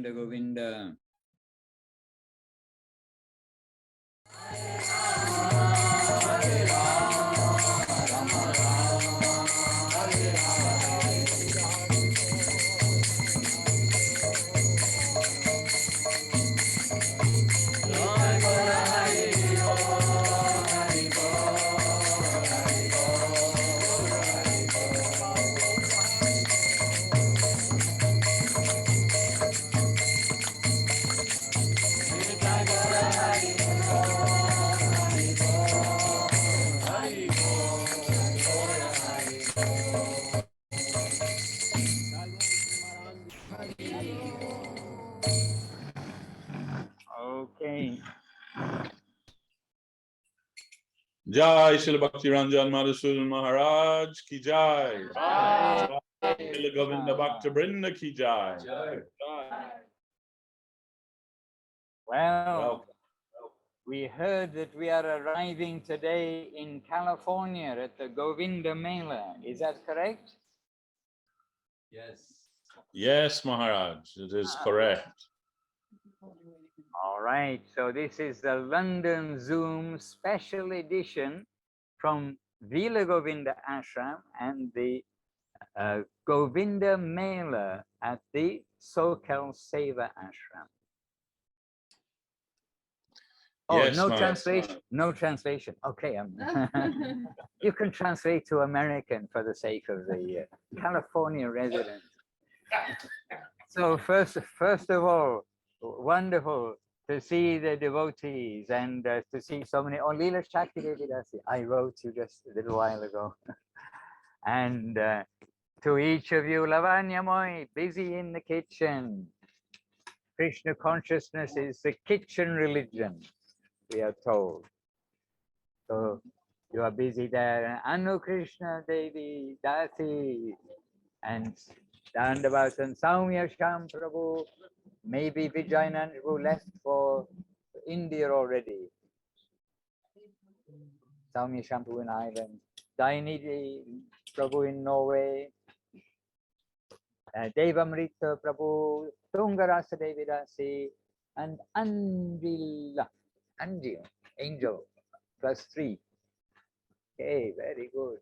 Govinda Govinda. Okay. Jai Srila Bhakti Ranjan Madhusudan Maharaj ki jai. Jai Villa Govinda Bhakti Brinda ki jai. Well, we heard that we are arriving today in California at the Govinda Mela. Is that correct? Yes. Yes, Maharaj, it is correct. All right, so this is the London Zoom special edition from Villa Govinda Ashram and the Govinda Mela at the so-called Seva Ashram. Oh, Yes, no Maharaj. translation. No translation. Okay, you can translate to American for the sake of the California residents. So first of all, wonderful to see the devotees and to see so many. Oh, Leela Shakti Devi Dasi, I wrote you just a little while ago. And to each of you, Lavanya Moy, busy in the kitchen. Krishna consciousness is the kitchen religion, we are told. So you are busy there. Anu Krishna Devi Dasi and Dandavat and Saumya Sham Prabhu. Maybe Vijayanand who left for India already. Saumya Sham Prabhu in Ireland. Dainidhi Prabhu in Norway. Devamrita Prabhu, Tungarasa Devi Dasi, and Angel, Angel, +3. Okay, very good.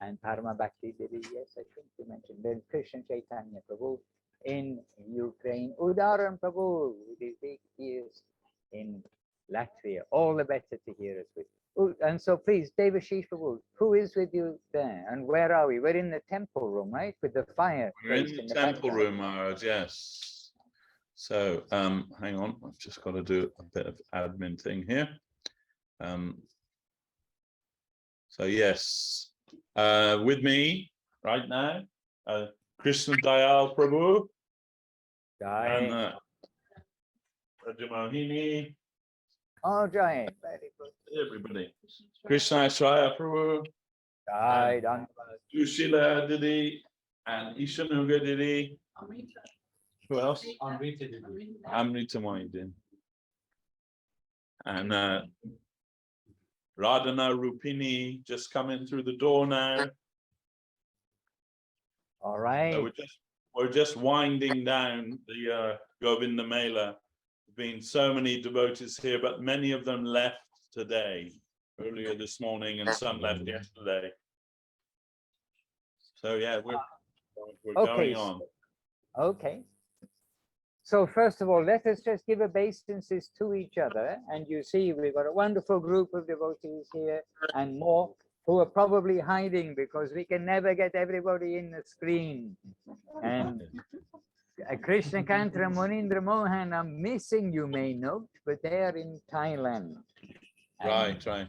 And Parama Bhakti Devi, yes, I think you mentioned. Then Krishna Chaitanya Prabhu in Ukraine. Udaran Prabhu with his big ears in Latvia. All the better to hear us with. And so please, Devashis Prabhu, who is with you there? And where are we? We're in the temple room, right? With the fire. We're in the temple room, Maharaj, yes. So, hang on, I've just got to do a bit of admin thing here. So yes, with me right now, Krishna Dayal Prabhu, and Rajamohini. Oh, Jai, very good. Everybody. Krishna Ashraya Prabhu, Jai, Sushila Didi, and Ishanuga Didi. Who else? Amrita Moindin. And Radhana Rupini just coming through the door now. All right. So we're just winding down the Govinda Mela. There's been so many devotees here, but many of them left today, earlier this morning, and some left yesterday. So yeah, we're going on. Okay. So first of all, let us just give obeisances to each other. And you see, we've got a wonderful group of devotees here and more who are probably hiding because we can never get everybody in the screen. And Krishna Kantra, Munindra Mohan, I'm missing, you may note, but they're in Thailand. Right. So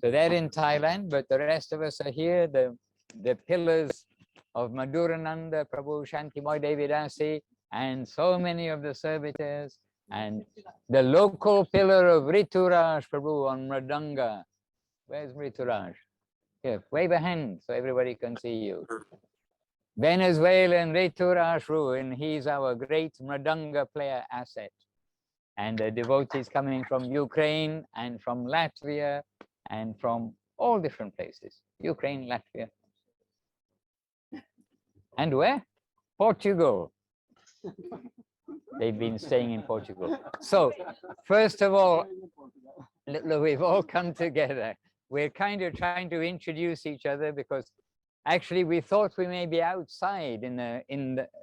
they're in Thailand, but the rest of us are here, the pillars of Madhurananda, Prabhu, Shantimoy Devi Dasi, and so many of the servitors, and the local pillar of Rituraj Prabhu on Mridanga. Where's Rituraj? Here, wave a hand so everybody can see you. Venezuelan Rituraj Prabhu, and he's our great Mridanga player asset. And the devotees coming from Ukraine and from Latvia and from all different places. Ukraine, Latvia. And where? Portugal. They've been staying in Portugal. So, first of all, we've all come together. We're kind of trying to introduce each other because actually we thought we may be outside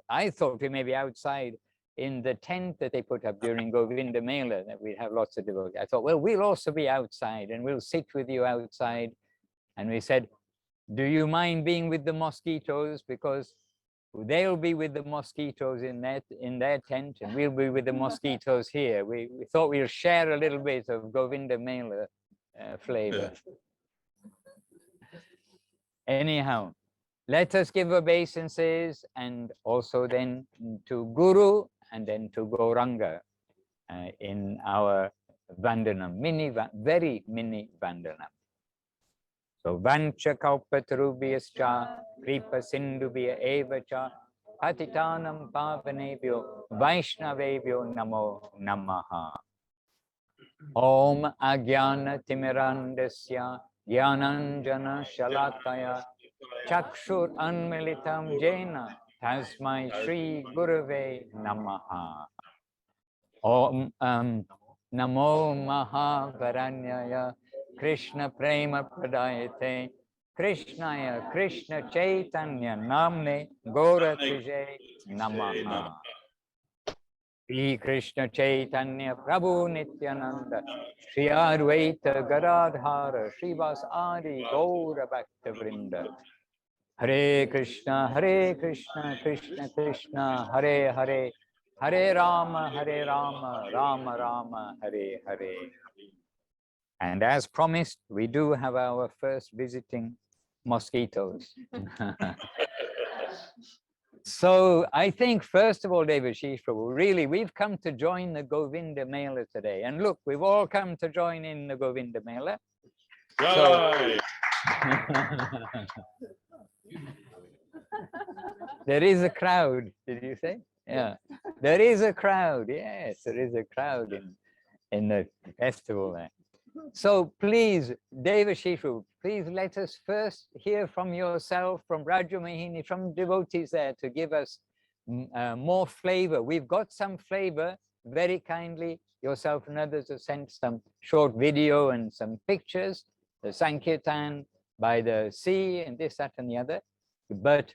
I thought we may be outside in the tent that they put up during Govinda Mela, that we'd have lots of devotees. I thought, well, we'll also be outside and we'll sit with you outside. And we said, do you mind being with the mosquitoes? Because they'll be with the mosquitoes in their tent, and we'll be with the mosquitoes here. We thought we'll share a little bit of Govinda Mela flavor. Anyhow, let us give obeisances, and also then to Guru and then to Gauranga in our Vandanam, very mini Vandanam. So Vancha Kalpatarubhyascha Kripa Sindhubhya Evacha Patitanam Pavanebhyo Vaishnavebhyo Namo Namaha. Om Agyana Timirandasya Gyananjana Shalakaya Chakshur Anmilitam Jena Tasmai Shri Gurave Namaha. Om Namo Mahavaranyaya Krishna Prema Pradayate Krishnaya Krishna Chaitanya Namne Gora Tije Namaha. Shri Krishna Chaitanya Prabhu Nityananda Shri Advaita Gadadhara Srivas Adi Gaura Bhakta Vrinda. Hare Krishna Krishna Krishna Hare Hare Hare Rama Rama Rama Hare Hare. And as promised, we do have our first visiting mosquitoes. So I think, first of all, Devashis Prabhu, really, we've come to join the Govinda Mela today. And look, we've all come to join in the Govinda Mela. So, there is a crowd, did you say? Yeah, there is a crowd. Yes, there is a crowd in the festival there. So please, Devashis Prabhu, please let us first hear from yourself, from Rajamahini, from devotees there to give us more flavor. We've got some flavor, very kindly. Yourself and others have sent some short video and some pictures, the Sankirtan by the sea and this, that, and the other. But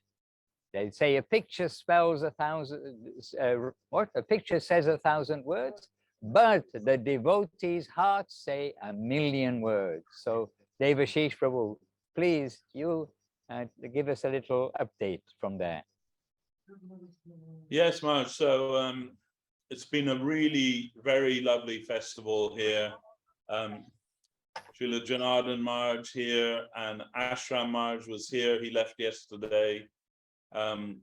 they say a picture spells 1,000, a picture says 1,000 words. But the devotees' hearts say 1,000,000 words. So, Devashis Prabhu, please, you give us a little update from there. Yes, Maharaj. So it's been a really very lovely festival here. Srila Janardhan Maharaj here, and Ashram Maharaj was here. He left yesterday. And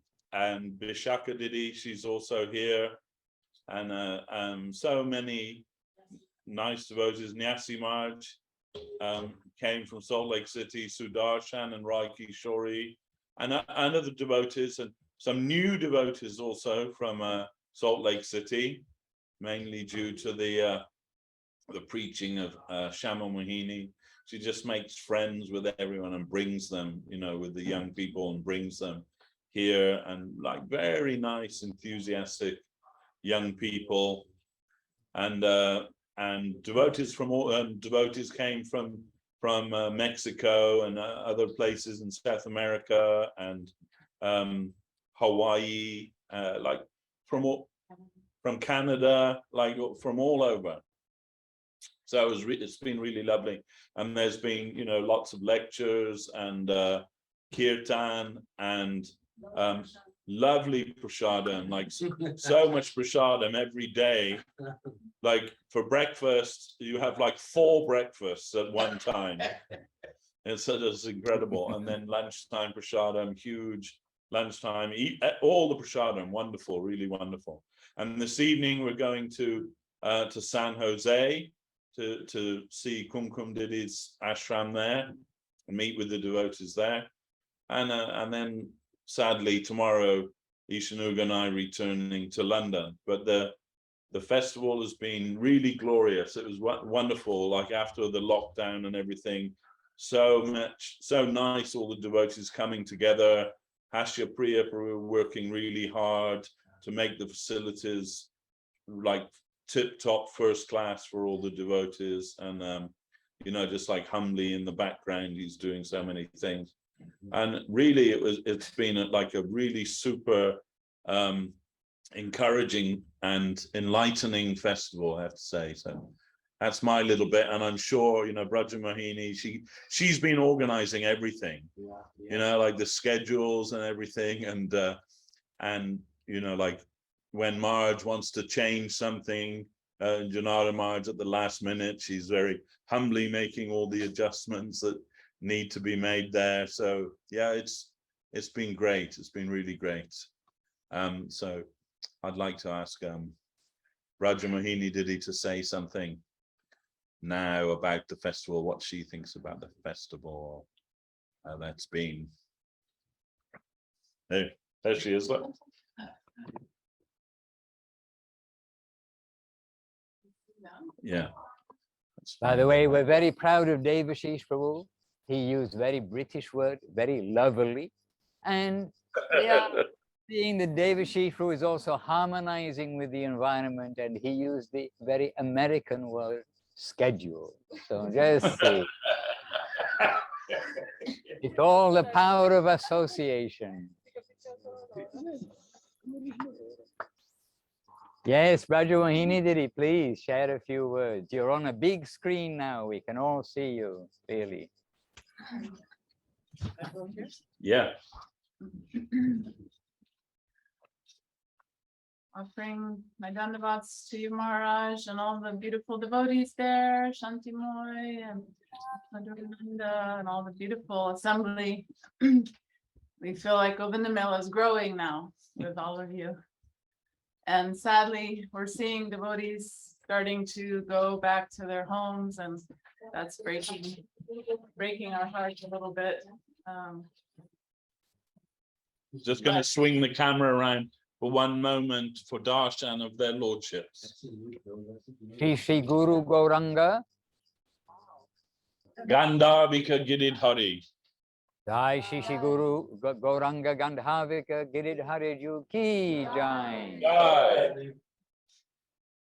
Vishaka Didi, she's also here. And so many nice devotees. Nyasi Maharaj came from Salt Lake City, Sudarshan and Rai Kishori, and other devotees, and some new devotees also from Salt Lake City, mainly due to the preaching of Shama Mohini. She just makes friends with everyone and brings them, with the young people, and brings them here, and like very nice, enthusiastic young people, and devotees from all devotees came from Mexico and other places in South America and Hawaii, like from Canada, like from all over. So it's been really lovely, and there's been lots of lectures and kirtan and lovely prasadam, like so much prasadam every day. Like for breakfast, you have like 4 breakfasts at one time. It's incredible. And then lunchtime prasadam, huge lunchtime, eat all the prasadam, wonderful, really wonderful. And this evening we're going to San Jose to see Kumkum Didi's ashram there and meet with the devotees there. And then sadly, tomorrow, Ishanuga and I returning to London. But the festival has been really glorious. It was wonderful, like after the lockdown and everything, so nice, all the devotees coming together Hasya Priya for working really hard to make the facilities like tip-top first class for all the devotees, and you know, just like humbly in the background, he's doing so many things. And really it's been like a really super encouraging and enlightening festival, I have to say. So that's my little bit, and I'm sure, you know, Braja Mohini, she's been organizing everything, you know, like the schedules and everything, and you know, like when Maharaj wants to change something, Janara Maharaj at the last minute, she's very humbly making all the adjustments that need to be made there. So yeah, it's been great. It's been really great. So I'd like to ask Braja Mohini Didi to say something now about the festival, what she thinks about the festival that's been. Hey, there she is. Look. Yeah. By the way, we're very proud of Devashis Prabhu. He used very British word, very lovely. And yeah, seeing that Devashis Prabhu is also harmonizing with the environment, and he used the very American word, schedule. So just see. It's all the power of association. Yes, Braja Mohini Didi, please share a few words. You're on a big screen now. We can all see you, clearly. Yeah. Offering my dandavats to you, Maharaj, and all the beautiful devotees there, Shanti Moy and Madhusudan, and all the beautiful assembly. We feel like Govinda Mela is growing now with all of you. And sadly, we're seeing devotees starting to go back to their homes, and that's breaking our hearts a little bit. Just going to swing the camera around for one moment for darshan of their lordships. Shri Guru Gauranga. Gandhavika Giridhari. Jai Shri Guru Gauranga Gandhavika Giridhari Ju Ki Jai. Jai.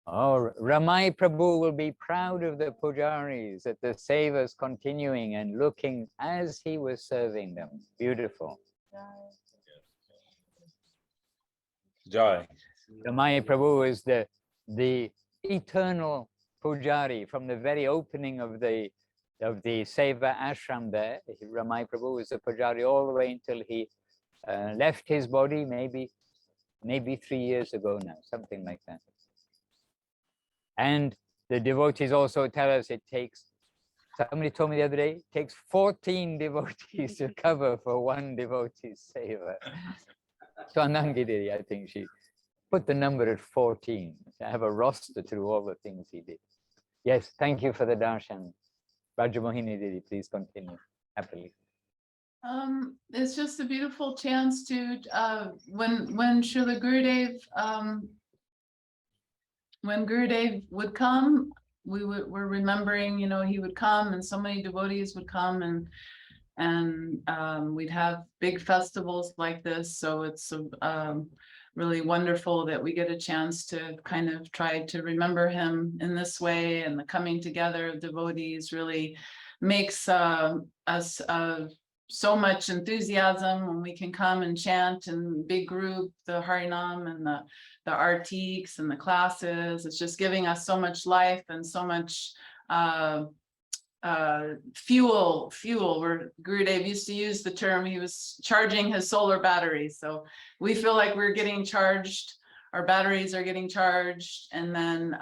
Oh, Ramai Prabhu will be proud of the pujaris, that the seva is continuing and looking as he was serving them. Beautiful. Jai. Ramai Prabhu is the eternal pujari from the very opening of the Seva ashram there. Ramai Prabhu is a pujari all the way until he left his body, maybe 3 years ago now, something like that. And the devotees also tell us it takes, somebody told me the other day, it takes 14 devotees to cover for one devotee's seva. So Anangidiri, I think she put the number at 14. I have a roster through all the things he did. Yes, thank you for the darshan. Braja Mohini Didi, please continue happily. It's just a beautiful chance to when Srila Gurudev when Gurudev would come, we're remembering, you know, he would come and so many devotees would come, and we'd have big festivals like this. So it's really wonderful that we get a chance to kind of try to remember him in this way, and the coming together of devotees really makes us so much enthusiasm when we can come and chant in big group, the Harinam and the artiques and the classes. It's just giving us so much life and so much fuel. Where Gurudev used to use the term, he was charging his solar batteries. So we feel like we're getting charged, our batteries are getting charged, and then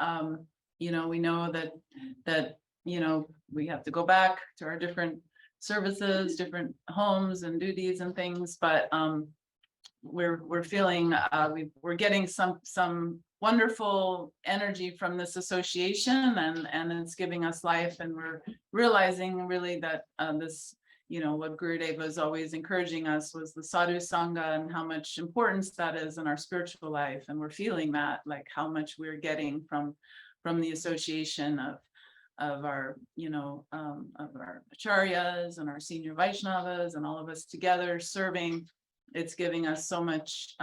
you know, we know that you know, we have to go back to our different services, different homes and duties and things, but we're feeling we're getting some wonderful energy from this association, and it's giving us life, and we're realizing really that this, you know, what Gurudev was always encouraging us was the sadhu sangha, and how much importance that is in our spiritual life, and we're feeling that, like how much we're getting from the association of our, you know, of our acharyas and our senior Vaishnavas and all of us together serving it's giving us so much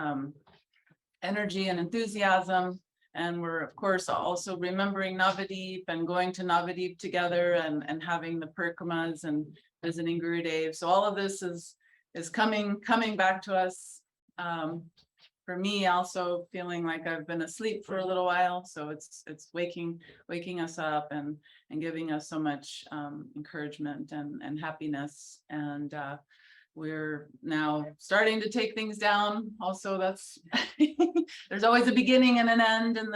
energy and enthusiasm. And we're, of course, also remembering Navadip and going to Navadip together and having the parikramas and visiting Gurudev. So all of this is coming back to us. For me, also feeling like I've been asleep for a little while. So it's waking us up and giving us so much encouragement and happiness. And we're now starting to take things down. Also, that's there's always a beginning and an end in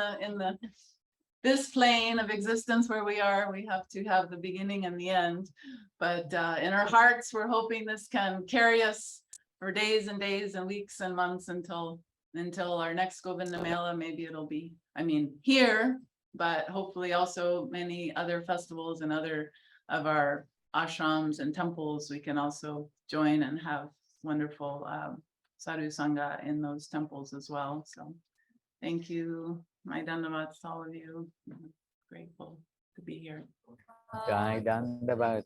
this plane of existence where we are. We have to have the beginning and the end. But in our hearts, we're hoping this can carry us for days and days and weeks and months until our next Govinda Mela. Maybe it'll be, I mean, here, but hopefully also many other festivals and other of our ashrams and temples. We can also join and have wonderful sadhu sangha in those temples as well. So thank you, my dandavats, all of you. I'm grateful to be here. Jai Dandavat.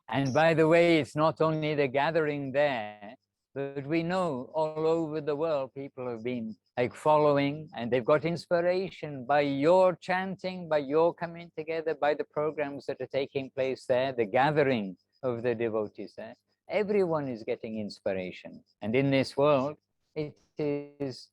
And by the way, it's not only the gathering there, but we know all over the world people have been like following, and they've got inspiration by your chanting, by your coming together, by the programs that are taking place there, the gathering of the devotees there. Everyone is getting inspiration. And in this world, it is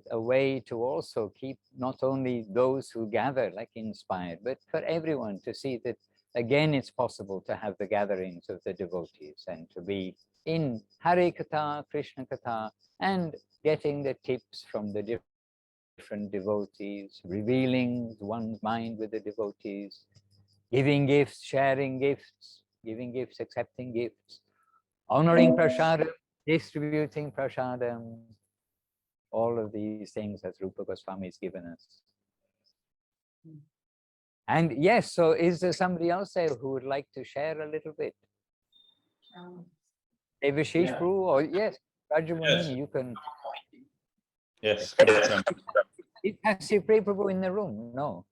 a way to also keep not only those who gather like inspired, but for everyone to see that again it's possible to have the gatherings of the devotees and to be in Hare Katha, Krishna Katha, and getting the tips from the different devotees, revealing one's mind with the devotees, giving gifts, sharing gifts, giving gifts, accepting gifts, honoring prasadam, distributing prasadam, all of these things that Rupa Goswami has given us. And yes, so is there somebody else there who would like to share a little bit? Devashis Prabhu, or yes, Rajamani, you can. Yes. Is Sri Prabhu in the room? No.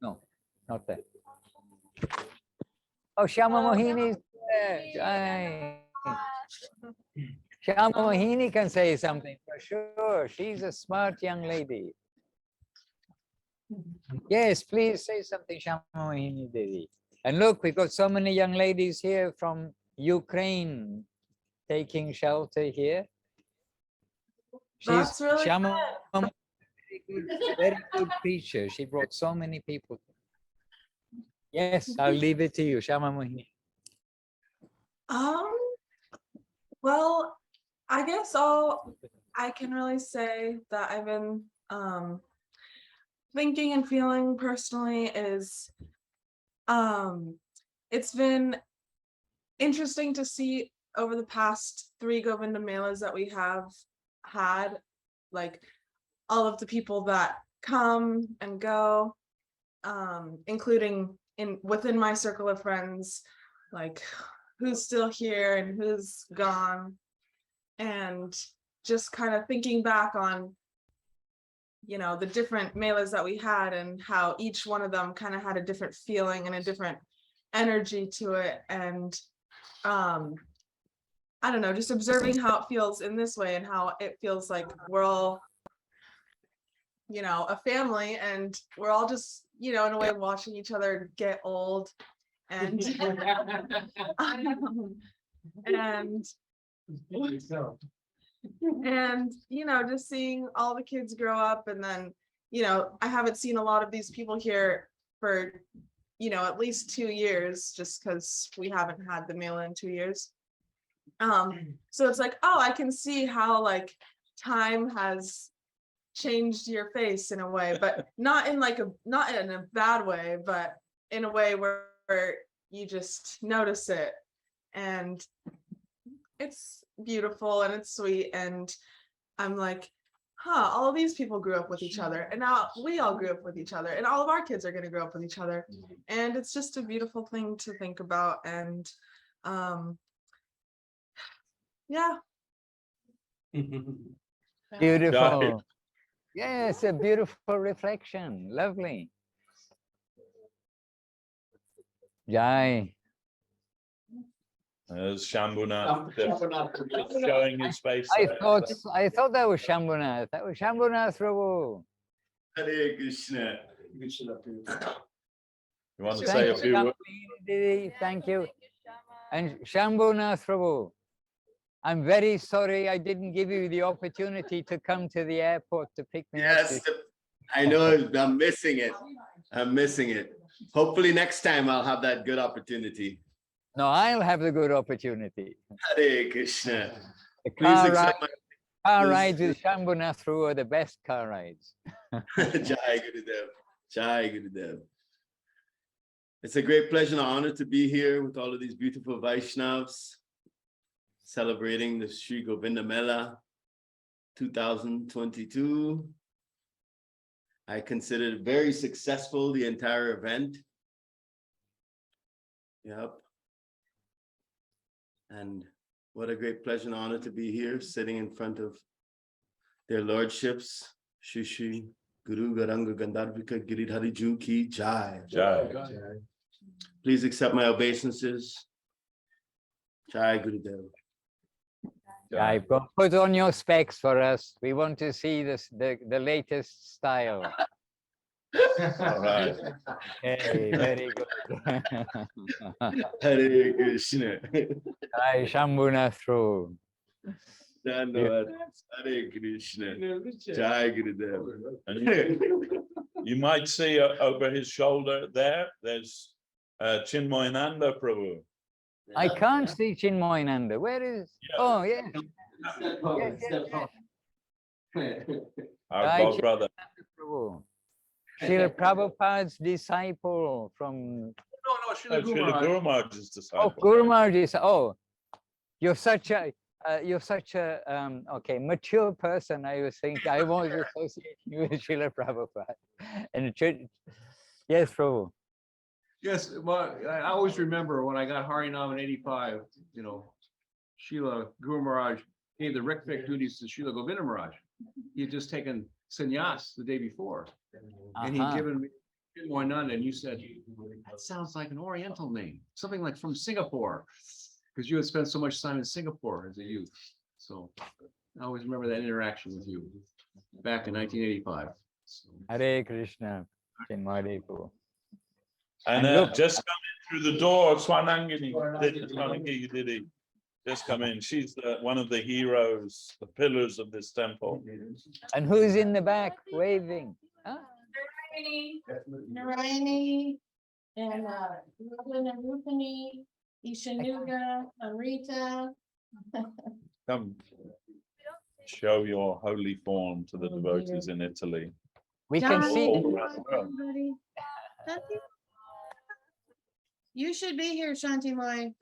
No, not there. Oh, Shyama Mohini is there. Jai. Shyama Mohini can say something for sure. She's a smart young lady. Yes, please say something, Shyama Mohini Devi. And look, we've got so many young ladies here from Ukraine taking shelter here. That's really Shyama, very good preacher. She brought so many people. Yes, I'll leave it to you, Shyama Mohini. Well, I guess all I can really say that I've been thinking and feeling personally is it's been interesting to see over the past 3 Govinda Melas that we have had, like all of the people that come and go, including within my circle of friends, like who's still here and who's gone, and just kind of thinking back on, you know, the different melas that we had and how each one of them kind of had a different feeling and a different energy to it. And I don't know, just observing how it feels in this way and how it feels like we're all, you know, a family, and we're all just, you know, in a way watching each other get old and and you know, just seeing all the kids grow up. And then, you know, I haven't seen a lot of these people here for, you know, at least 2 years, just because we haven't had the Mela in 2 years. So it's like, oh, I can see how like time has changed your face in a way, but not in a bad way, but in a way where you just notice it, and it's beautiful and it's sweet. And I'm like, huh, all of these people grew up with each other, and now we all grew up with each other, and all of our kids are going to grow up with each other. And it's just a beautiful thing to think about. And yeah. Beautiful. Yes, a beautiful reflection. Lovely. Jai. There's Shambhunath just showing his face. I there. thought that was Shambhunath. That was Shambhunath Prabhu. Hare Krishna. You want to Thank say a you, few words? Didi. Thank you. And Shambhunath Prabhu, I'm very sorry I didn't give you the opportunity to come to the airport to pick me up. Yes, I know. I'm missing it. I'm missing it. Hopefully next time I'll have that good opportunity. No, I'll have the good opportunity. Hare Krishna. The Please car, accept car please- rides with Shambhunath Prabhu are the best car rides. Jai Gurudev. Jai Gurudev. It's a great pleasure and honor to be here with all of these beautiful Vaishnavas celebrating the Sri Govinda Mela 2022. I consider it very successful, the entire event. Yep. And what a great pleasure and honor to be here, sitting in front of their lordships, Shri Shri Guru Garanga Gandharvika Giridhari Ju Ki Jai. Jai. Please accept my obeisances. Jai Gurudev. Yeah, put on your specs for us. We want to see this, the latest style. All right. Hey, very good. Hare Krishna. Jai Shambhunath Prabhu. Dhanyavad. Hare Krishna. Jai Gurudev. And you might see over his shoulder there's Chinmoyananda Prabhu. I can't see Chinmoyananda. Where is? Yeah. Oh, yeah. Our Jai god brother. Prabhu. Srila Prabhupada's disciple from. No, Srila Guru Maharaj's disciple. Oh, Guru Maharaj is. Oh, you're such a. Okay, mature person. I was thinking I was associating you with Srila Prabhupada. And it should, yes, Prabhu. Yes, well, I always remember when I got Harinam in '85, you know, Srila Guru Maharaj gave the Rik-Vik duties to Srila Govinda Maharaj. He had just taken sannyas the day before, and he'd given me Chinmoyananda, and you said, that sounds like an Oriental name, something like from Singapore, because you had spent so much time in Singapore as a youth. So I always remember that interaction with you back in 1985. So, Hare Krishna. Chinmaya Prabhu. And And look- just come in through the door, Swanangini. Didi. Just come in. She's one of the heroes, the pillars of this temple. And who's in the back waving? Huh? Narayani and Robin and Rupani, Ishanuga, Amrita. Come show your holy form to the devotees in Italy. We can John, see. all around the world. everybody. Shanti? You should be here, Shanti Mai.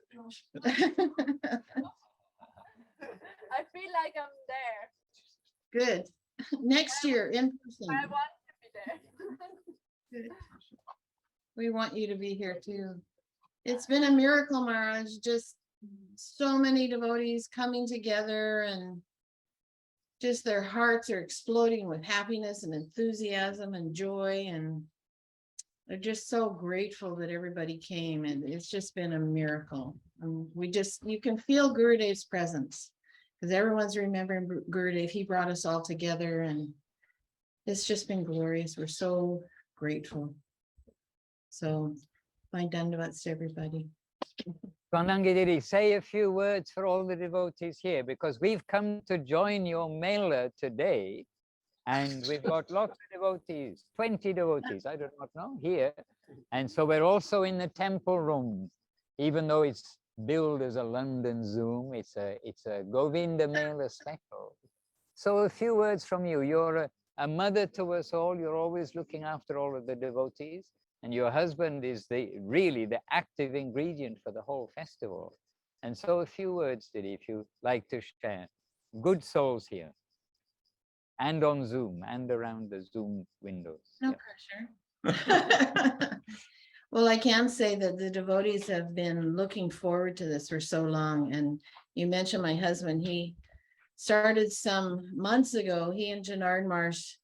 I feel like I'm there. Good. Next year in person. I want to be there. Good. We want you to be here too. It's been a miracle, Maharaj, just so many devotees coming together and just their hearts are exploding with happiness and enthusiasm and joy, and they're just so grateful that everybody came, and it's just been a miracle. You can feel Gurudev's presence because everyone's remembering Gurudev. He brought us all together, and it's just been glorious. We're so grateful. So my dandavats to everybody. Swanangiri, say a few words for all the devotees here, because we've come to join your Mela today, and we've got lots of devotees, 20 devotees, I do not know, here. And so we're also in the temple room, even though it's billed as a London Zoom, it's a Govinda Mela special. So a few words from you. You're a mother to us all. You're always looking after all of the devotees. And your husband is really the active ingredient for the whole festival. And so a few words, Didi, if you like to share. Good souls here. And on Zoom and around the Zoom windows. No Yeah. pressure. Well, I can say that the devotees have been looking forward to this for so long. And you mentioned my husband, he started some months ago, he and Janard Marsh,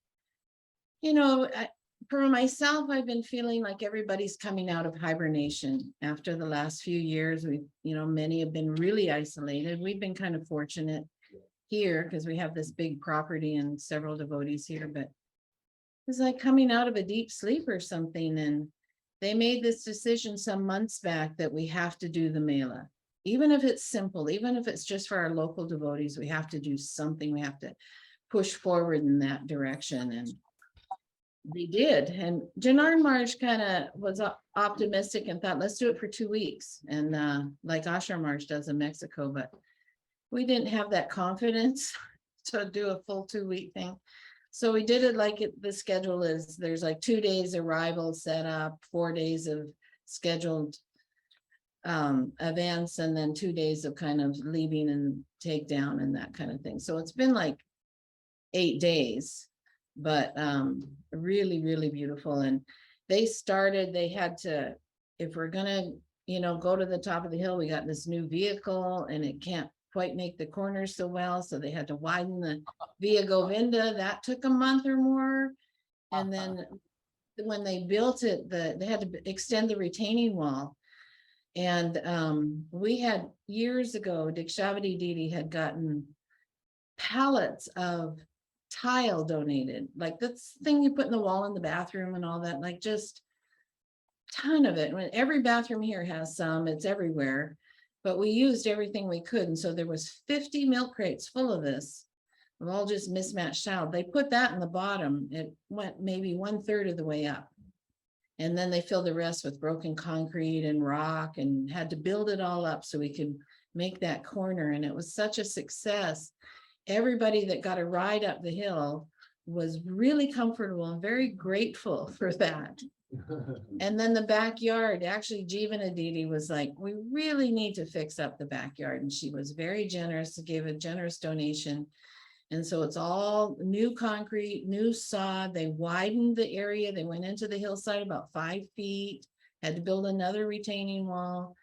you know, for myself, I've been feeling like everybody's coming out of hibernation after the last few years. We, many have been really isolated. We've been kind of fortunate here because we have this big property and several devotees here, but it's like coming out of a deep sleep or something. And they made this decision some months back that we have to do the Mela. Even if it's simple, even if it's just for our local devotees, we have to do something. We have to push forward in that direction. And they did. And Janar Maharaj kind of was optimistic and thought, let's do it for 2 weeks. And like Ashram Maharaj does in Mexico, but we didn't have that confidence to do a full 2-week thing. So we did it like the schedule is. There's like 2 days arrival set up, 4 days of scheduled events, and then 2 days of kind of leaving and takedown and that kind of thing. So it's been like 8 days, but really, really beautiful. And they had to, if we're gonna, go to the top of the hill, we got this new vehicle and it can't quite make the corners so well. So they had to widen the Villa Govinda. That took a month or more. And then when they built it, they had to extend the retaining wall. And we had years ago, Dikshavati Didi had gotten pallets of tile donated, like this thing you put in the wall in the bathroom and all that, like just ton of it. When every bathroom here has some, it's everywhere, but we used everything we could. And so there was 50 milk crates full of this, of all just mismatched tile. They put that in the bottom. It went maybe 1/3 of the way up. And then they filled the rest with broken concrete and rock and had to build it all up so we could make that corner. And it was such a success. Everybody that got a ride up the hill was really comfortable and very grateful for that. And then the backyard, actually Jeevana Didi was like, we really need to fix up the backyard. And she was very generous, gave a generous donation. And so it's all new concrete, new sod. They widened the area. They went into the hillside about 5 feet, had to build another retaining wall.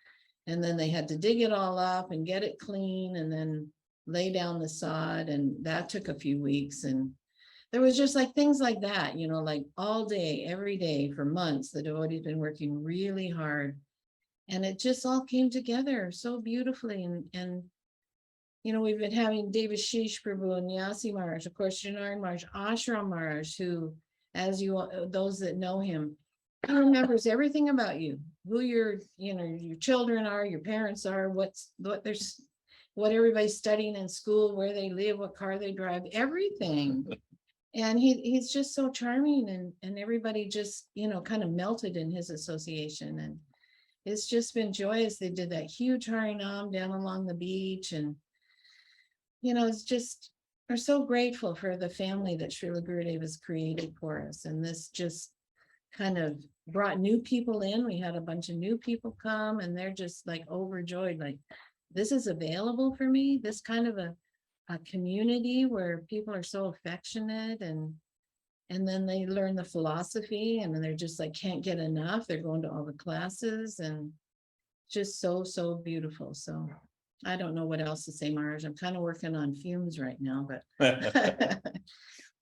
And then they had to dig it all up and get it clean and then lay down the sod. And that took a few weeks. And there was just like things like that, like all day, every day for months, the devotees been working really hard. And it just all came together so beautifully. And we've been having Devashis Prabhu and Yasi Maharaj, of course, Janar Maharaj, Ashram Maharaj, who, as those that know him, he remembers everything about you, who your children are, your parents are, what everybody's studying in school, where they live, what car they drive, everything. And he's just so charming, and everybody just, kind of melted in his association. And it's just been joyous. They did that huge Harinam down along the beach. And, it's just, we're so grateful for the family that Srila Gurudev has created for us. And this just kind of brought new people in. We had a bunch of new people come, and they're just like overjoyed, like, this is available for me, this kind of a community where people are so affectionate, and then they learn the philosophy, and then they're just like can't get enough. They're going to all the classes, and just so beautiful. So I don't know what else to say, Maharaj. I'm kind of working on fumes right now, but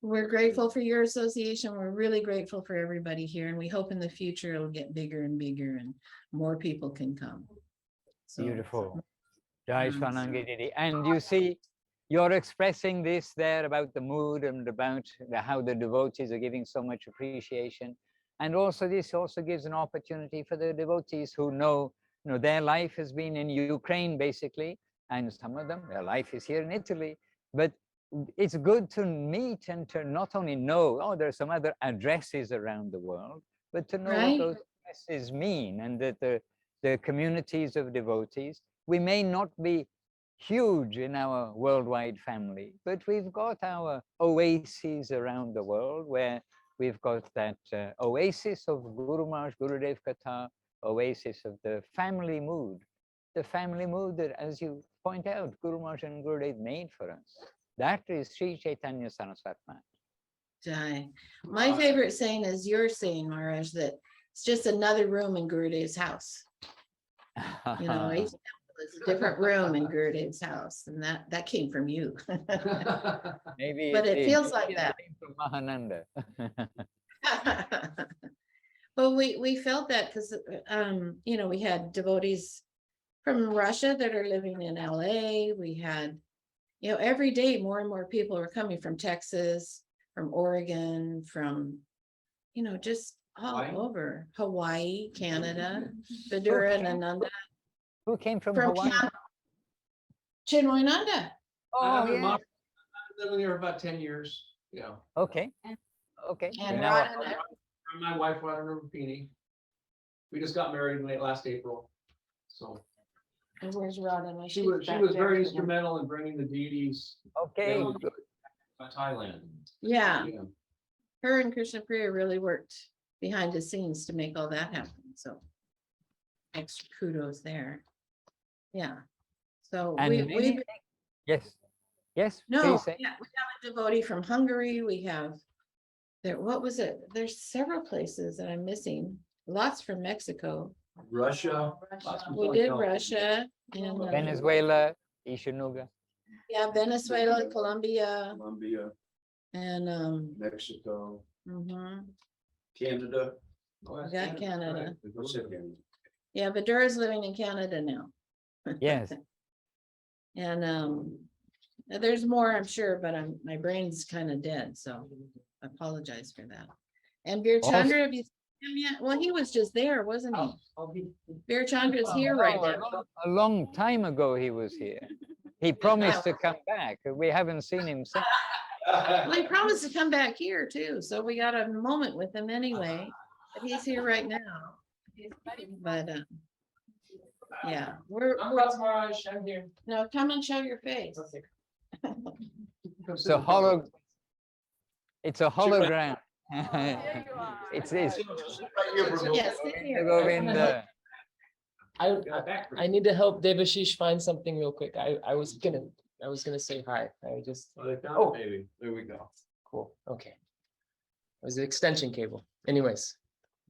we're grateful for your association. We're really grateful for everybody here, and we hope in the future it'll get bigger and bigger and more people can come. So, Beautiful. Jai Swanangi Didi. And you see, you're expressing this there about the mood and about how the devotees are giving so much appreciation. And also this also gives an opportunity for the devotees who know, their life has been in Ukraine basically, and some of them, their life is here in Italy. But it's good to meet and to not only know, there's some other addresses around the world, but to know what those addresses mean, and that the communities of devotees, we may not be huge in our worldwide family, but we've got our oases around the world, where we've got that oasis of Guru Maharaj, Gurudev Katha, oasis of the family mood that, as you point out, Guru Maharaj and Gurudev made for us. That is Sri Chaitanya Saraswat Math. Jai. My favorite saying is your saying, Maharaj, that it's just another room in Gurudev's house. Each temple is a different room in Gurudev's house, and that came from you. Maybe, but it feels like maybe that. Came from Mahananda. Well, we felt that because, you know, we had devotees from Russia that are living in LA. We had, you know, every day more and more people were coming from Texas, from Oregon, from, you know, just all Hawaii? over Hawaii, Canada, Vidura and Ananda Who came from from Hawaii? Chinmoyananda. Oh, yeah. I've been living here about 10 years. Yeah. Okay. Okay. And Now, Radha- My wife, Radha Rupini. We just got married late last April. So and where's Radha? she was very instrumental in bringing the deities okay. Yeah. Good. to Thailand. Yeah, her and Krishna Priya really worked behind the scenes to make all that happen. So extra kudos there. Yeah. So And we many- yes. Yes. no, Please say. yeah, we have a devotee from Hungary. We have there, what was it? There's several places that I'm missing. Lots from Mexico. Russia. We did Russia and Venezuela, Ishanuga. yeah, Venezuela, Colombia, Colombia, and Mexico, mhm, Canada. we got Canada. What's it again? Yeah, Vidura's living in Canada now. Yes. And there's more, I'm sure, but my brain's kind of dead, so I apologize for that. And Veer Awesome. Chandra, have you seen him yet? Well, he was just there, wasn't he? Veer Chandra's here right now. A long time ago he was here. He promised to come back. We haven't seen him since. Well, he promised to come back here too, so we got a moment with him anyway. But he's here right now. But yeah, Maharaj, I'm here. no, come and show your face. It's a it's a hologram. There you are. It's Yes, sit here. Govinda. I need to help Devashish find something real quick. I was gonna say hi. I just, Oh, baby, there we go. cool, okay. It was the extension cable. Anyways,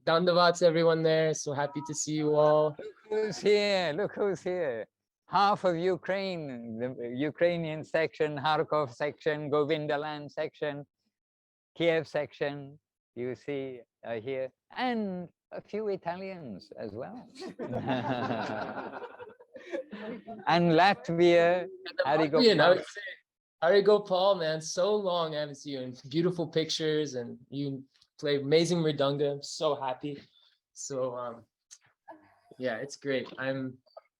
Dandavats everyone there. So happy to see you all. Who's here? Look who's here. Half of Ukraine, the Ukrainian section, Kharkov section, Govinda land section, Kiev section, you see here, and a few Italians as well. And Latvia, Latvian, I would say, Harigo Paul, man, so long I haven't seen you, and beautiful pictures, and you play amazing mridanga. I'm so happy. So yeah, it's great.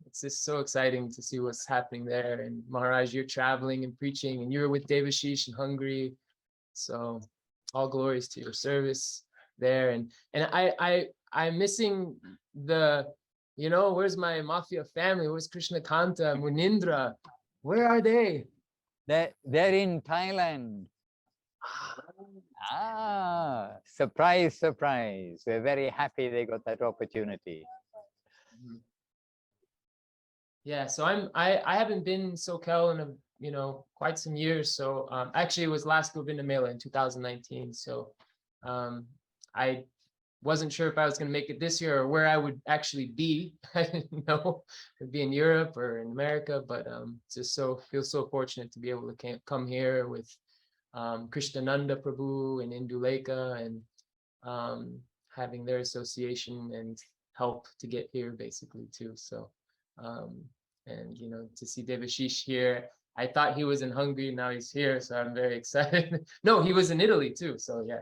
It's just so exciting to see what's happening there. And Maharaj, you're traveling and preaching, and you're with Devashish in Hungary. So all glories to your service there. And I'm missing the, you know, where's my mafia family? Where's Krishna Kanta, Munindra? Where are they? they're in Thailand. Ah, surprise, surprise. We're very happy they got that opportunity. Yeah, so I haven't been in SoCal in quite some years. So actually it was last Govinda Mela in 2019. So I wasn't sure if I was going to make it this year or where I would actually be. I didn't know if it'd be in Europe or in America, but just feel so fortunate to be able to come here with Krishnananda Prabhu and Induleka and having their association and help to get here basically too. So and to see Devashish here. I thought he was in Hungary, now he's here, so I'm very excited. No, he was in Italy too. So yeah,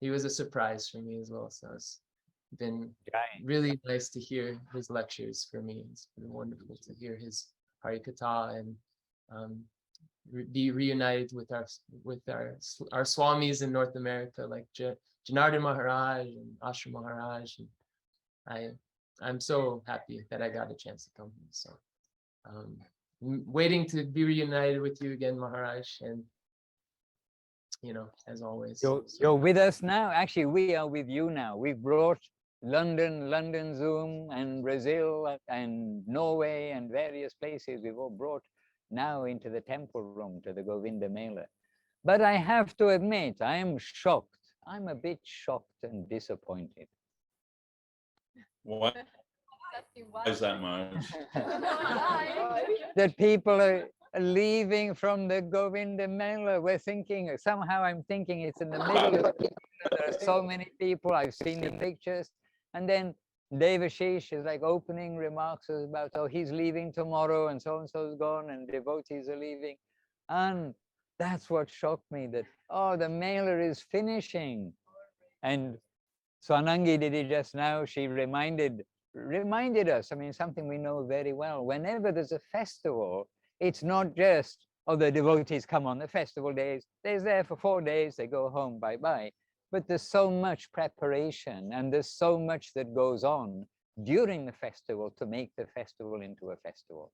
he was a surprise for me as well. So it's been really nice to hear his lectures for me. It's been wonderful to hear his Harikatha and be reunited with our swamis in North America, like Janardhan Maharaj and Ashram Maharaj. And I'm so happy that I got a chance to come here. So waiting to be reunited with you again, Maharaj, and as always. You're with us now. Actually, we are with you now. We've brought London Zoom and Brazil and Norway and various places. We've all brought now into the temple room to the Govinda Mela. But I have to admit, I am shocked. I'm a bit shocked and disappointed. Why is that, Maharaj? That people leaving from the Govinda Mela. We're thinking, somehow I'm thinking it's in the middle of the there are so many people. I've seen the pictures. And then Devashish is like opening remarks about, oh, he's leaving tomorrow and so is gone and devotees are leaving. And that's what shocked me, that, oh, the Mela is finishing. And Swanangi did it just now. She reminded us, I mean, something we know very well. Whenever there's a festival, it's not just, oh, the devotees come on the festival days, they're there for 4 days, they go home, bye-bye. But there's so much preparation and there's so much that goes on during the festival to make the festival into a festival.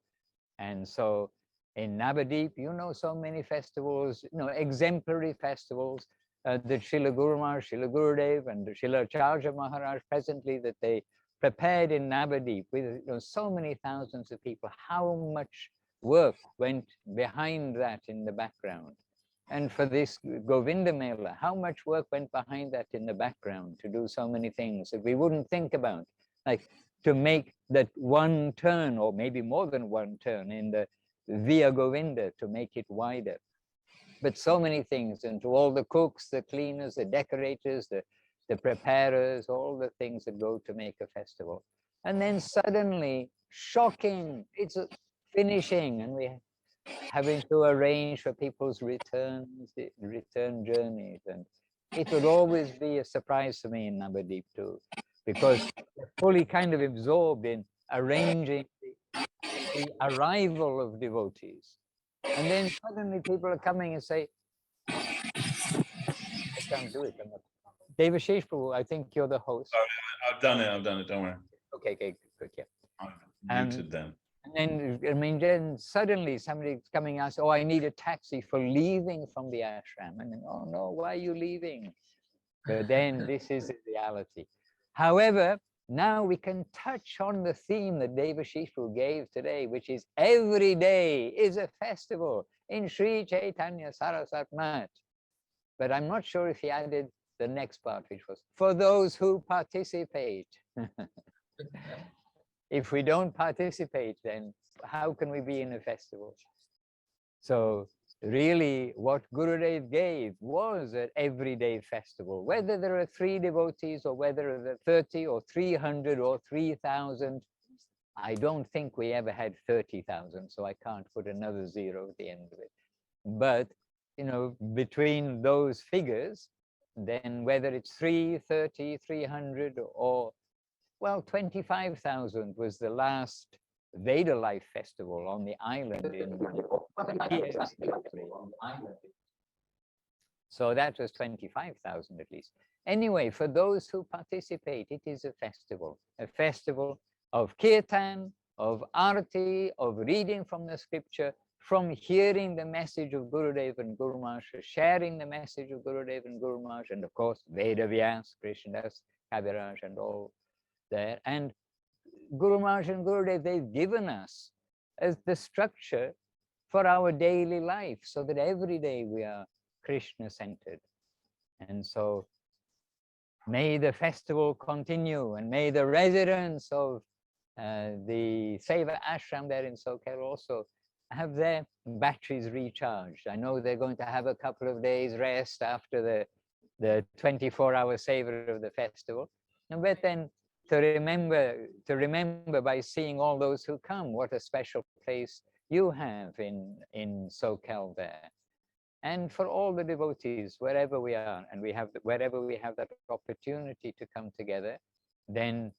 And so in Navadip, you know, so many festivals, you know, exemplary festivals that Srila Guru Maharaj, Srila Gurudev and Srila Charja Maharaj presently that they prepared in Navadip with, you know, so many thousands of people. How much work went behind that in the background? And for this Govinda Mela, how much work went behind that in the background to do so many things that we wouldn't think about, like to make that one turn or maybe more than one turn in the Villa Govinda to make it wider. But so many things, and to all the cooks, the cleaners, the decorators, the preparers, all the things that go to make a festival. And then suddenly, shocking, it's finishing, and we're having to arrange for people's return journeys. And it would always be a surprise to me in Navadip too, because we're fully kind of absorbed in arranging the arrival of devotees. And then suddenly people are coming and say, I can't do it. Devashish Prabhu, I think you're the host. I've done it, don't worry. Okay, good, yeah. I'm muted then. And then, I mean, then suddenly somebody's coming and asks, oh, I need a taxi for leaving from the ashram. And then, oh no, why are you leaving? But then this is the reality. However, now we can touch on the theme that Devashish Prabhu gave today, which is every day is a festival in Sri Chaitanya Saraswat Math. But I'm not sure if he added the next part, which was for those who participate. If we don't participate, then how can we be in a festival? So really what Gurudev gave was an everyday festival, whether there are 3 devotees or whether there are 30 or 300 or 3,000. I don't think we ever had 30,000, so I can't put another 0 at the end of it. But, you know, between those figures, then whether it's 3, 30, 300 or, well, 25,000 was the last Veda Life Festival on the island in so that was 25,000 at least. Anyway, for those who participate, it is a festival of kirtan, of arati, of reading from the scripture, from hearing the message of Gurudev and Guru Maharaj, sharing the message of Gurudev and Guru Maharaj, and of course, Veda Vyas, Krishnadas, Kaviraj, and all there. And Guru Maharaj and Gurudev, they've given us as the structure for our daily life, so that every day we are Krishna-centered. And so may the festival continue, and may the residents of the Seva ashram there in Sokel also have their batteries recharged. I know they're going to have a couple of days rest after the 24-hour Seva of the festival. But then to remember by seeing all those who come, what a special place you have in Sokel there. And for all the devotees, wherever we are, and wherever we have that opportunity to come together, then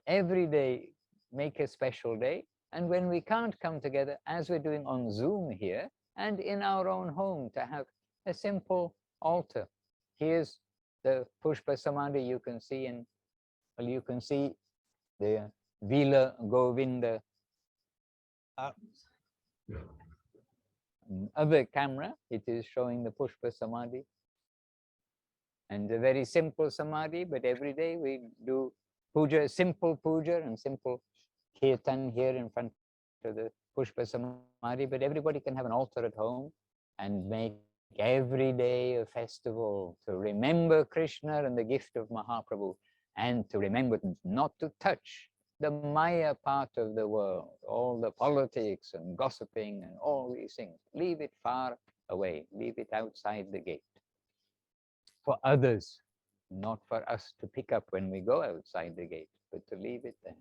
every day make a special day. And when we can't come together, as we're doing on Zoom here, and in our own home, to have a simple altar. Here's the Pushpa Samadhi you can see, and well, you can see the Villa Govinda other camera. It is showing the Pushpa Samadhi. And a very simple Samadhi, but every day we do puja, simple puja and simple kirtan here in front of the Pushpa Samadhi, but everybody can have an altar at home and make every day a festival to remember Krishna and the gift of Mahaprabhu, and to remember not to touch the Maya part of the world, all the politics and gossiping and all these things. Leave it far away, leave it outside the gate. For others, not for us to pick up when we go outside the gate, but to leave it there.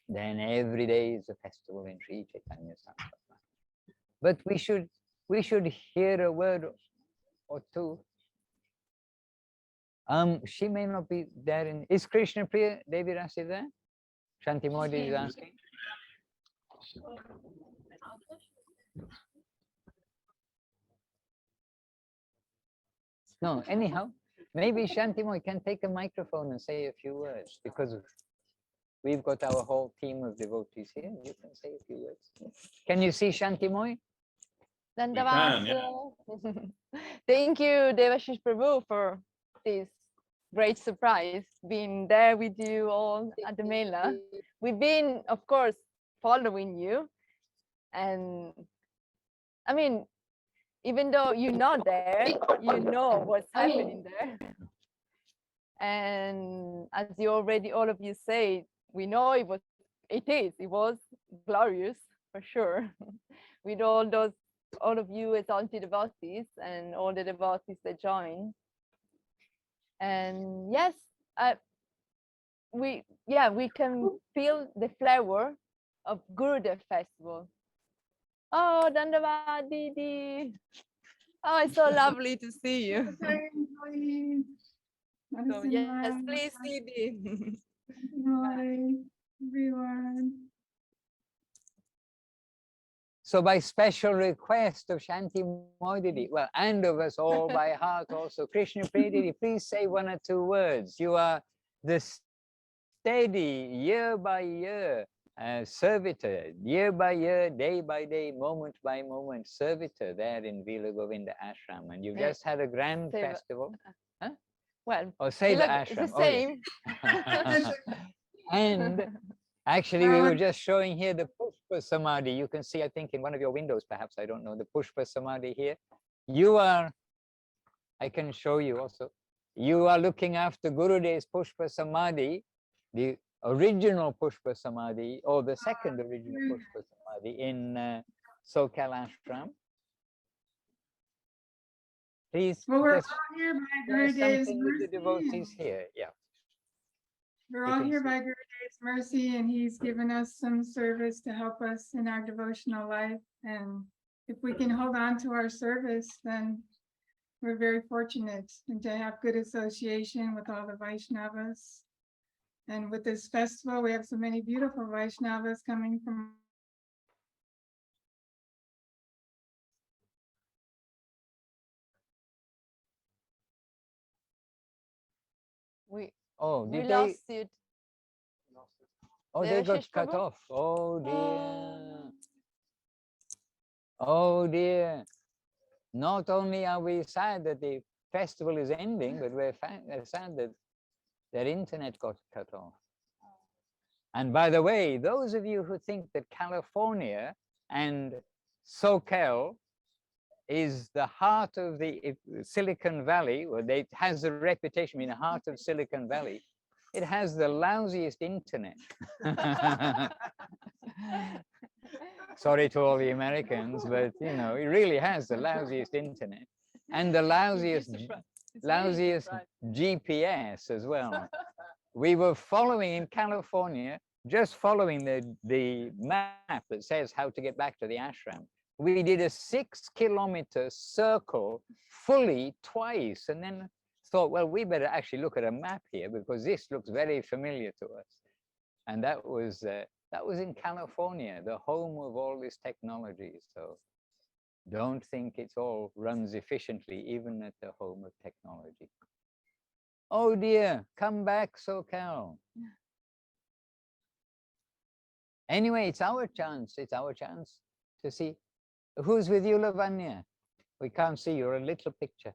Then every day is a festival in Sri Chaitanya Saraswat Math. But we should hear a word or two. She may not be there in. Is Krishna Priya Devi Rasi there? Shanti Modi is asking. No, anyhow, maybe Shanti Modi can take a microphone and say a few words, because we've got our whole team of devotees here. You can say a few words. Can you see Shanti Modi? can, yeah. Thank you, Devashis Prabhu, for this great surprise, being there with you all at the Mela. We've been, of course, following you. And I mean, even though you're not there, you know what's happening there. And as you already, all of you say, we know it was glorious for sure. With all of you as anti-devotees and all the devotees that joined. And yes, we can feel the flavor of Gurudev festival. Oh, Dandavad Didi. Oh, it's so lovely to see you. So yes, please, Didi. Everyone. So by special request of Shanti Modi, well, and of us all by heart also, Krishna Priya Didi, please say one or two words. You are the steady, year by year servitor, year by year, day by day, moment by moment servitor there in Villa Govinda Ashram. And you've just had a grand Seva. festival. Huh? Well, Oh, Seva it's Ashram. the same. And actually, we were just showing here the Pushpa Samadhi. You can see, I think, in one of your windows, perhaps, I don't know, the Pushpa Samadhi here. You are, I can show you also, you are looking after Gurudev's Pushpa Samadhi, the original Pushpa Samadhi, or the second original Pushpa Samadhi in Sokal Ashram. Please, Well, we're all just here by share Gurudev's something with the mercy. devotees here. Yeah. We're You all can here see. by Gurudev's mercy, and he's given us some service to help us in our devotional life. And if we can hold on to our service, then we're very fortunate and to have good association with all the Vaishnavas. And with this festival, we have so many beautiful Vaishnavas coming from We Oh, we did lost they? you. Oh, they got Devashis cut Prabhu? off. Oh dear. Oh dear. Not only are we sad that the festival is ending, but we're sad that their internet got cut off. And by the way, those of you who think that California and SoCal is the heart of the Silicon Valley, well, it has a reputation in the heart of Silicon Valley, it has the lousiest internet. Sorry to all the Americans, but you know, it really has the lousiest internet and the lousiest GPS as well. We were following in California, just following the map that says how to get back to the ashram. We did a 6-kilometer circle fully twice, and then thought, well, we better actually look at a map here because this looks very familiar to us. And that was in California, the home of all this technology. So don't think it all runs efficiently, even at the home of technology. Oh dear, come back, SoCal. Anyway, it's our chance to see. Who's with you, Lavanya? We can't see, you're a little picture.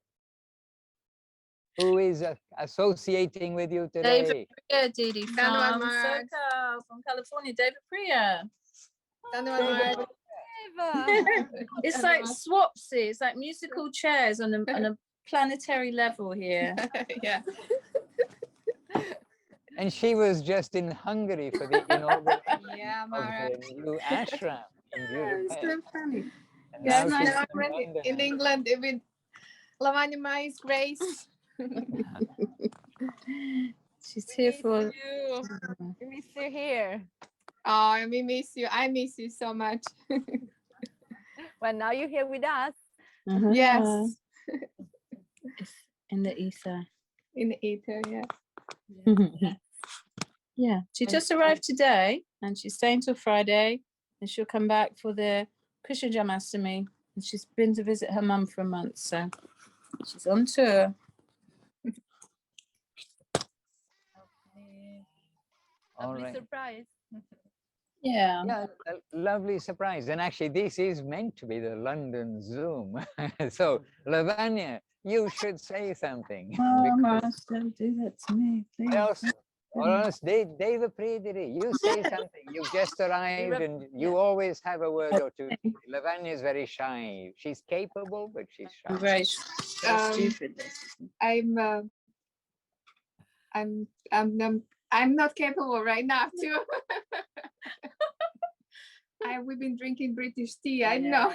Who is associating with you today? David Priya, Didi, from Dhanyavad, Maharaj. SoCal, from California. David Priya. Dhanyavad, Maharaj. It's like swapsy. It's like musical chairs on a planetary level here. Yeah. And she was just in Hungary for the inauguration Yeah, of Maharaj. the new ashram in It's Budapest. so funny. And Yeah, now it's she's nice in when London. in England with Lavanya Mai's grace. She's here for. We miss you here. Oh, we miss you. I miss you so much. Well, now you're here with us. Yes, In the ether. in the ether. Yeah. Yeah, she just arrived today and she's staying till Friday and she'll come back for the Krishna Janmashtami. And she's been to visit her mum for a month, so she's on tour. All Lovely right. surprise. Yeah. Yeah, a lovely surprise. And actually, this is meant to be the London Zoom. So, Lavanya, you should say something. Oh, because Maharaj, don't do that to me, please. or else Deva Prediri, you say something. You've just arrived and you always have a word or two. Lavanya is very shy. She's capable, but she's I'm shy. very stupid. I'm not capable right now too. We've been drinking British tea. I know.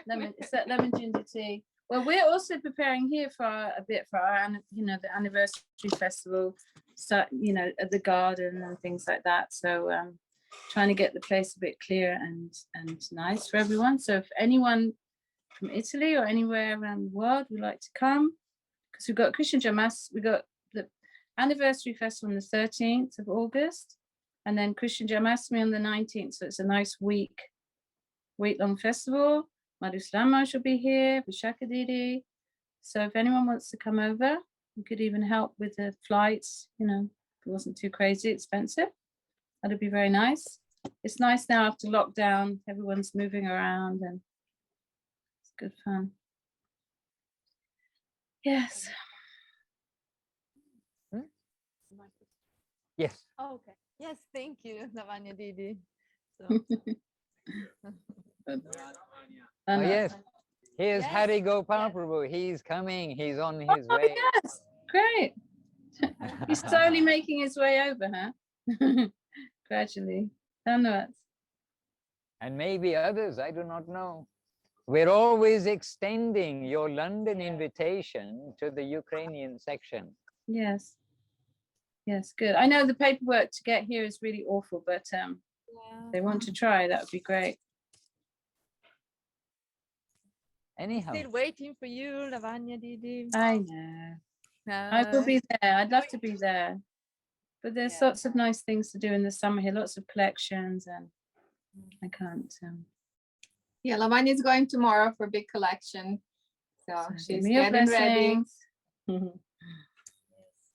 Lemon, it's that lemon ginger tea. Well, we're also preparing here for a bit for our, the anniversary festival. Start, at the garden and things like that. So trying to get the place a bit clear and nice for everyone. So if anyone from Italy or anywhere around the world would like to come, because we've got Krishna Janmashtami, we've got the anniversary festival on the 13th of August, and then Krishna Janmashtami on the 19th. So it's a nice week-long festival. Madhusudan will be here, Vishaka Didi. So if anyone wants to come over, we could even help with the flights, if it wasn't too crazy expensive. That'd be very nice. It's nice now after lockdown, everyone's moving around and it's good fun. Yes. Yes. Oh, okay. Yes, thank you, Lavanya Didi. So, Oh, yes. Here's Yes, Hari Gopal yes. Prabhu. He's coming. He's on his Oh, way. yes, great. He's slowly making his way over, huh? Gradually. Dhanyavad. And maybe others, I do not know. We're always extending your London invitation to the Ukrainian section. Yes. Yes, good. I know the paperwork to get here is really awful, but if they want to try, that would be great. Anyhow, Still waiting for you, Lavanya Didi. I know. I will be there. I'd love to be there. But there's lots of nice things to do in the summer here, lots of collections, and I can't. Yeah, Lavanya is going tomorrow for a big collection. So give she's me your getting ready. blessings.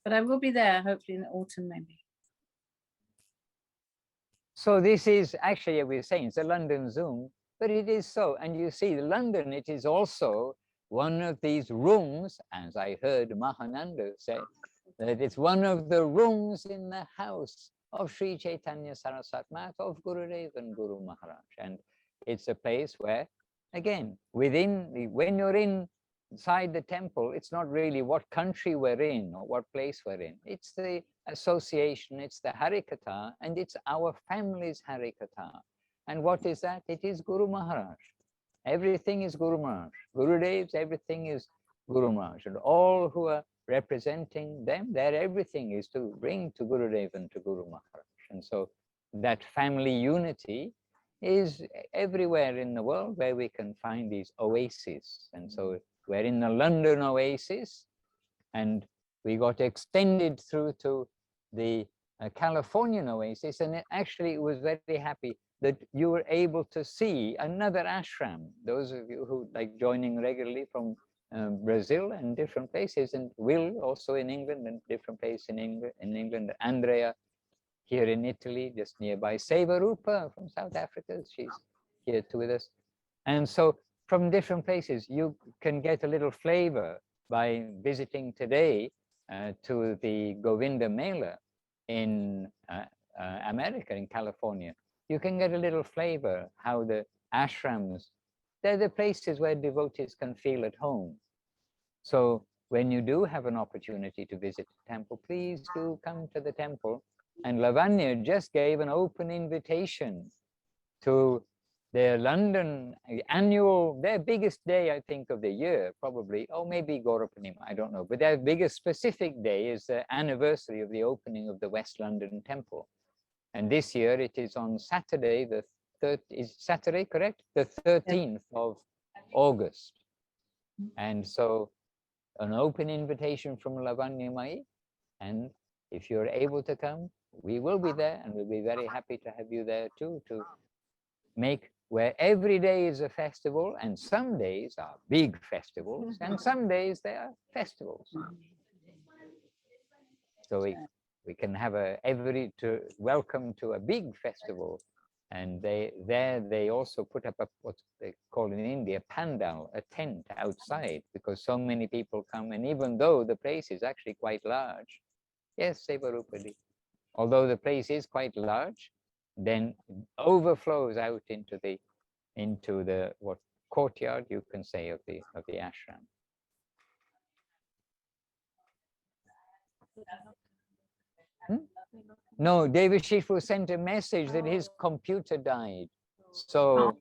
But I will be there, hopefully in the autumn, maybe. so this is actually, we're saying it's a London Zoom, but it is so. And you see, London, it is also one of these rooms, as I heard Mahananda say, that it's one of the rooms in the house of Sri Chaitanya Saraswat Math, of Gurudev and Guru Maharaj. And it's a place where, again, when you're inside the temple, it's not really what country we're in or what place we're in. It's the association, it's the Harikatha, and it's our family's Harikatha. And what is that? It is Guru Maharaj. Everything is Guru Maharaj. Gurudev's, everything is Guru Maharaj. And all who are representing them, their everything is to bring to Gurudev and to Guru Maharaj. And so that family unity is everywhere in the world where we can find these oases. And so we're in the London oasis, and we got extended through to the Californian oasis. And it was very happy that you were able to see another ashram. Those of you who like joining regularly from Brazil and different places, and Will also in England and different places in England, Andrea here in Italy, just nearby, Seva Rupa from South Africa, she's here too with us. And so from different places, you can get a little flavor by visiting today to the Govinda Mela in America, in California. You can get a little flavor how the ashrams, they're the places where devotees can feel at home. So when you do have an opportunity to visit the temple, please do come to the temple. And Lavanya just gave an open invitation to their London annual, their biggest day, I think, of the year, probably, or maybe Gaurapanima, I don't know, but their biggest specific day is the anniversary of the opening of the West London temple. And this year it is on Saturday, the third, is Saturday, correct? The 13th of August. And so an open invitation from Lavanya Mai, and if you're able to come, we will be there, and we'll be very happy to have you there too, to make where every day is a festival, and some days are big festivals, and some days they are festivals. So we can have welcome to a big festival, and they also put up what they call in India pandal, a tent outside, because so many people come, and even though the place is actually quite large, yes, Seva Rupadi, although the place is quite large, then overflows out into the what courtyard you can say of the ashram. No, Devashifu sent a message that his computer died. So,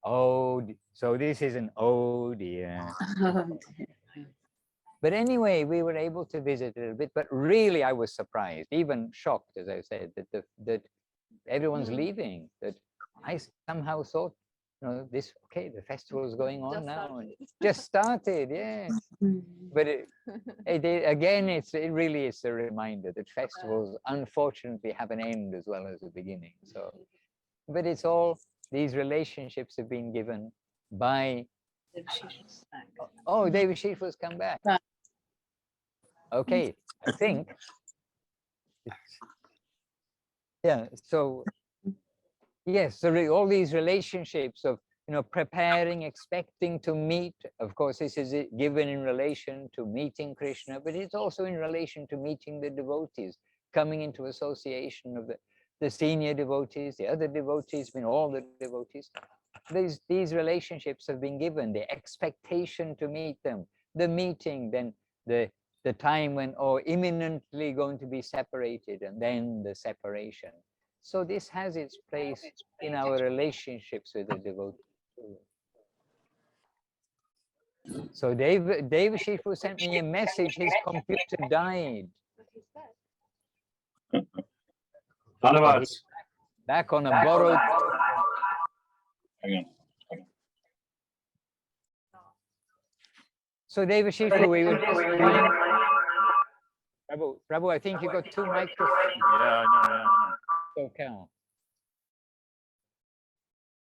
so this is an oh dear. But anyway, we were able to visit a little bit, but really I was surprised, even shocked, as I said, that everyone's leaving, that I somehow thought, the festival is going on now, and just started, yes. But again, it really is a reminder that festivals unfortunately have an end as well as a beginning. So, but it's all, these relationships have been given by, Devashish has come back. Okay, I think, yeah, so, yes, so all these relationships of, preparing, expecting to meet, of course, this is given in relation to meeting Krishna, but it's also in relation to meeting the devotees, coming into association of the senior devotees, the other devotees, all the devotees. These relationships have been given, the expectation to meet them, the meeting, then the time when, imminently going to be separated, and then the separation. So this has its place in our relationships with the devotees. So Devashifu sent me a message, his computer died. Back on a borrowed. Hang on. So Devashifu, we were just Prabhu, I think you got two microphones. Yeah, I know. Okay.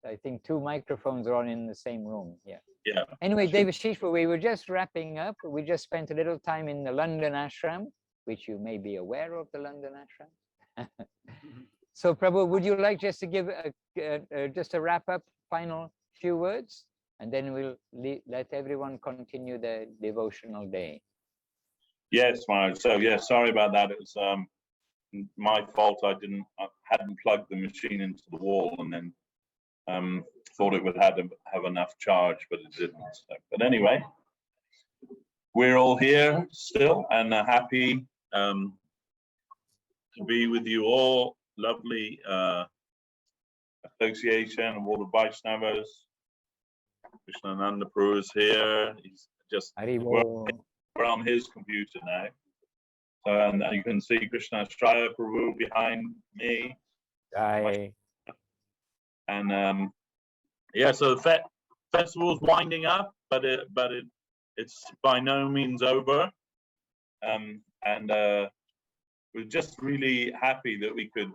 I think two microphones are on in the same room. Yeah. Yeah. Anyway, Devashifu, we were just wrapping up. We just spent a little time in the London ashram, which you may be aware of, the London ashram. So Prabhu, would you like just to give just a wrap up, final few words, and then we'll let everyone continue their devotional day. Yes, Maharaj. So yeah, sorry about that. It was my fault. I hadn't plugged the machine into the wall, and then thought it would have enough charge, but it didn't. So, but anyway, we're all here still and happy to be with you all. Lovely association of all the Vaishnavas. Krishnananda Prabhu is here. He's just we're on his computer now. So, and you can see Krishna Shraya Prabhu behind me. Hi. And yeah, so the festival's winding up, but it's by no means over. And we're just really happy that we could,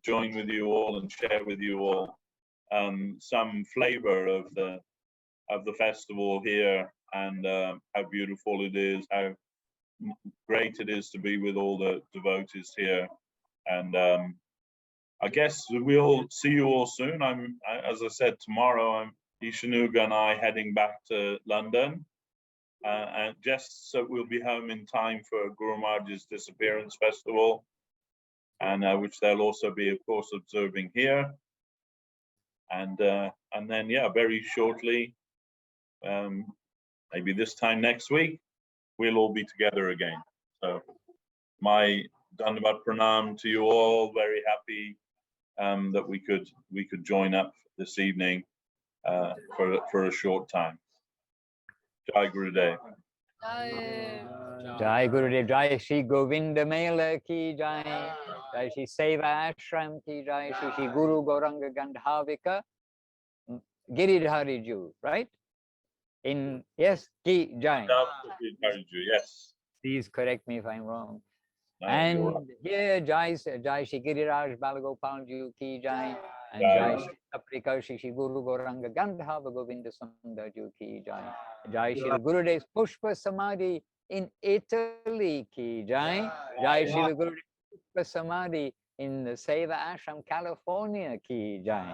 join with you all and share with you all some flavor of the festival here, and how beautiful it is, how great it is to be with all the devotees here. And I guess we'll see you all soon. As I said, tomorrow Ishanuga and I heading back to London, and just so we'll be home in time for Guru Maharaj's disappearance festival, and which they'll also be, of course, observing here. And then, yeah, very shortly, maybe this time next week, we'll all be together again. So my Dandavat Pranam to you all. Very happy that we could join up this evening for a short time. Jai Gurudev. Jai Gurudev, Jai Sri Govinda Mela ki Jai, Jai Sri Seva Ashram ki Jai, Sri Guru Gauranga Gandhavika Giridhari Ju, right? Yes, ki Jai. Yes. Please correct me if I'm wrong. No, And you're right. here Jai Shri Giriraj Balagopal Ji ki Jai, and Jai Shri Aprika Shri Guru Gauranga Gandhava Govinda Sundar Ji ki Jai, Jai Shri Gurudev's Pushpa Samadhi in Italy ki Jai, Jai Shri Gurudev's Pushpa Samadhi in the Seva Ashram, California ki Jai.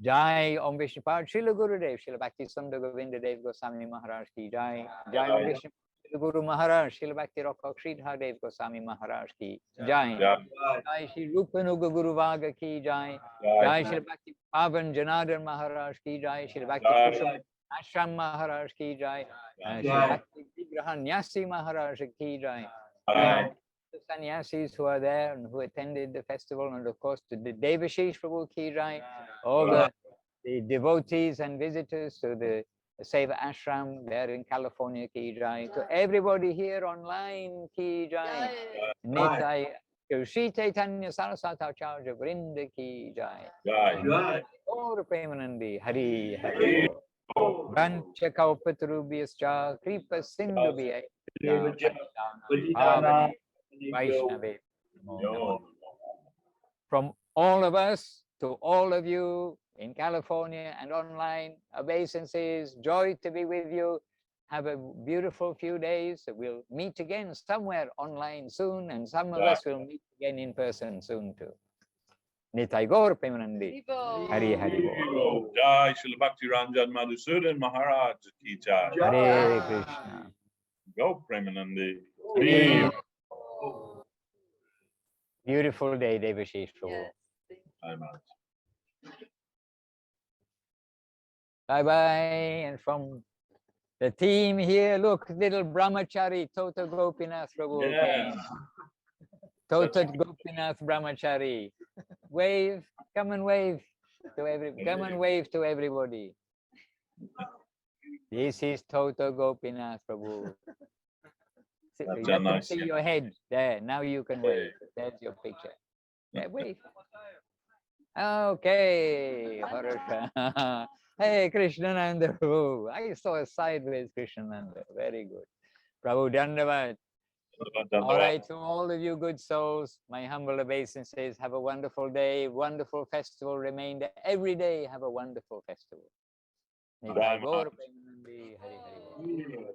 Jai Om Vishnupad Srila Gurudev, Srila Bhakti Sundar Govinda Dev Goswami Maharaj ki Jai, Jai Om Vishnupad Guru Maharaj, Srila Bhakti Rakha Sridhar Dev Goswami Maharaj ki Jai, Jai Shri Rupanuga Guru Vaga ki Jai, Jai Srila Bhakti Pavan Janardhan Maharaj ki Jai, Srila Bhakti Kusham Ashram Maharaj ki Jai, Srila Bhakti Vigraha Nyasi Maharaj ki Jai. The sannyasis who are there and who attended the festival, and of course to the Devashis Prabhu ki Jai, all the devotees and visitors to the Seva Ashram there in California ki Jai, to everybody here online ki Jai, Nitai, to Sri Chaitanya Saraswat Acharya Vrinda ki Jai, Gaur Premanandi Hari Hari Vancha Kalpatarubhyascha Kripa Sindhu Vaishnave. From all of us to all of you in California and online, obeisances, joy to be with you. Have a beautiful few days. We'll meet again somewhere online soon, and some of us will meet again in person soon too. Nitai Gaur Premanandi. Hari Hari Bol. Jai Srila Bhakti Ranjan Madhusudan Maharaj ki Jai. Hare Krishna. Go Premanandi. Beautiful day, Devashis Prabhu. Bye bye. And from the team here, look, little Brahmachari, Tota Gopinath Prabhu. Yes. Tota Gopinath Brahmachari. Wave, come and wave to everybody. This is Tota Gopinath Prabhu. You have to see your head there. Now you can wave. There's your picture. Yeah, wave. Okay. Hey, Krishnananda. I saw a sideways Krishnananda. Very good. Prabhu Dandavad. All right, to all of you good souls, my humble obeisances, have a wonderful day, wonderful festival. Remain every day. Have a wonderful festival. Nitai Gaur Premanandi. Hari Hari Bol.